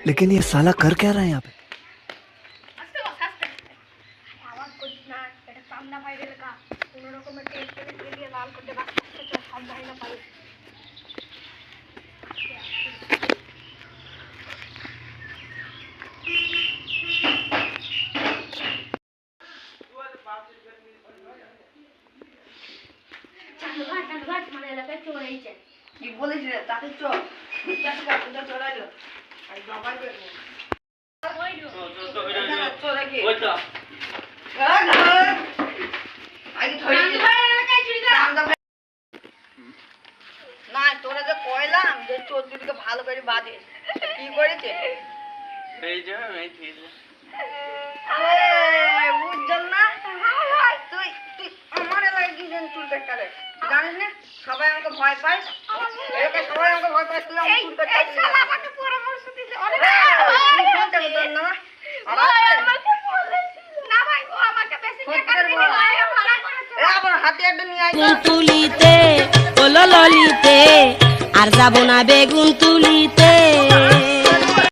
लेकिन ये साला कर क्या रहा है यहाँ पे? না তোরা যে কইলাম যে চোদ্দটিকে ভালো করে বাঁধিস কি করেছে বুঝছেন না তুই তুই আমার এলাকায় কি চুল কাটে জানিস না সবাই আমাকে ভয় পায় সবাই আমাকে ভয় পায় তুই আমার চুল কাটে আমাকে পরামর্শ দিছে অনেক না তুলিতে আর যাব না বেগুন তুলিতে।